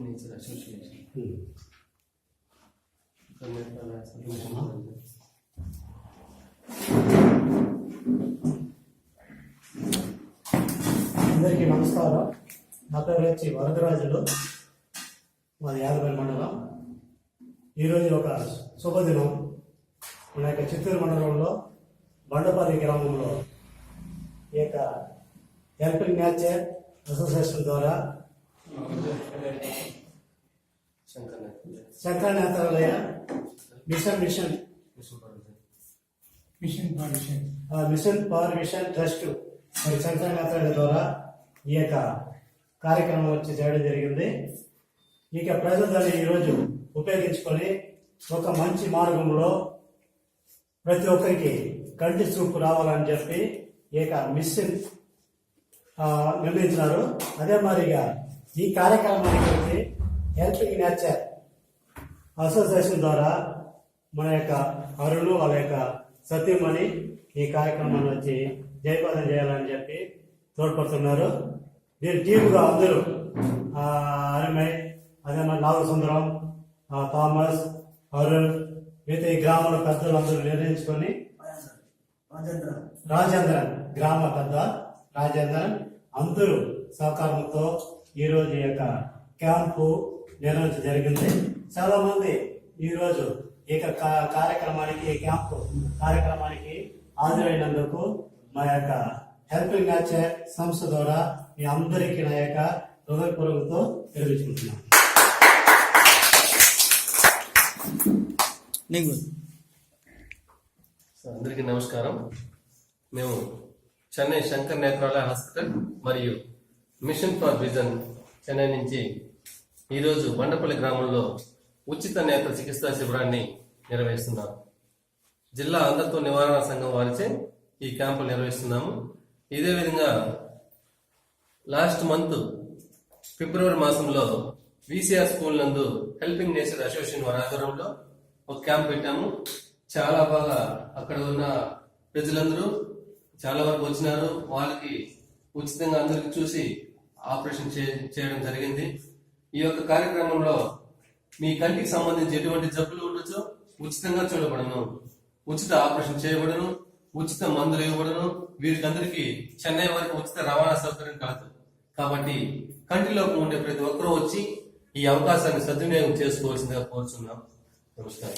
Nature association అందరికీ నమస్కారం. నా పేరు వచ్చి వరదరాజులు, మాది యాదవల్లి మండలం. ఈరోజు ఒక శుభదినం. మన యొక్క చిత్తూరు మండలంలో బండపల్లి గ్రామంలో ఈ యొక్క హెల్పింగ్ నేచర్ అసోసియేషన్ ద్వారా Sankara Nethralaya mission for vision trust మరి శంకర నేత్రాలయ ద్వారా ఈ యొక్క కార్యక్రమం వచ్చి చేయడం జరిగింది. ఇక ప్రజలు దాన్ని ఈరోజు ఉపయోగించుకొని ఒక మంచి మార్గంలో ప్రతి ఒక్కరికి కంటి చూపు రావాలని చెప్పి ఈ యొక్క మిషన్ నిర్ణయించినారు. అదే మాదిరిగా ఈ కార్యక్రమానికి వచ్చి హెల్పింగ్ నేచర్ అసోసియేషన్ ద్వారా మన యొక్క అరుణు వాళ్ళ యొక్క సత్యమణి ఈ కార్యక్రమాన్ని వచ్చి జయపాదం చేయాలని చెప్పి తోడ్పడుతున్నారు. దీని టీముగా అందరూ అరుణయ్, అదే మరి నాగసుందరం, థామస్, అరుణ్, మిగతా ఈ గ్రామాల పెద్దలు అందరూ నిర్ణయించుకొని రాజేంద్రన్ గ్రామ పెద్ద రాజేంద్రన్ అందరూ సహకారంతో ఈరోజు ఈ యొక్క క్యాంపు నిర్వహించడం జరిగింది. చాలా మంది ఈరోజు ఈ కార్యక్రమానికి క్యాంపు కార్యక్రమానికి హాజరైనందుకు మా యొక్క హెల్పింగ్ నేచర్ సంస్థ ద్వారా మీ అందరికీ నా యొక్క హృదయపూర్వకంతో తెలియజేసుకుంటున్నాను. అందరికీ నమస్కారం. మేము చెన్నై శంకర్ నేత్రాలయ హాస్పిటల్ మరియు మిషన్ ఫర్ విజన్ చెన్నై నుంచి ఈరోజు బండపల్లి గ్రామంలో ఉచిత నేత్ర చికిత్సా శిబిరాన్ని నిర్వహిస్తున్నాం. జిల్లా అంధత్వ నివారణ సంఘం వారిచే ఈ క్యాంపు నిర్వహిస్తున్నాము. ఇదే విధంగా లాస్ట్ మంత్ ఫిబ్రవరి మాసంలో విసిఆర్ స్కూల్ నందు హెల్పింగ్ నేచర్ అసోసియేషన్ వారి ఆధ్వర్యంలో ఒక క్యాంప్ పెట్టాము. చాలా బాగా అక్కడ ఉన్న ప్రజలందరూ చాలా వరకు వచ్చినారు. వాళ్ళకి ఉచితంగా అందరికి చూసి ఆపరేషన్ చేయడం జరిగింది. ఈ యొక్క కార్యక్రమంలో మీ కంటికి సంబంధించి ఎటువంటి జబ్బులు ఉండొచ్చో ఉచితంగా చూడబడను, ఉచిత ఆపరేషన్ చేయబడను, ఉచిత మందులు ఇవ్వబడను. వీరికందరికీ చెన్నై వరకు ఉచిత రవాణా సౌకర్యం కలదు. కాబట్టి కంటిలోకి ఉండే ప్రతి ఒక్కరూ వచ్చి ఈ అవకాశాన్ని సద్వినియోగం చేసుకోవాల్సిందిగా కోరుచున్నాం. నమస్కారం.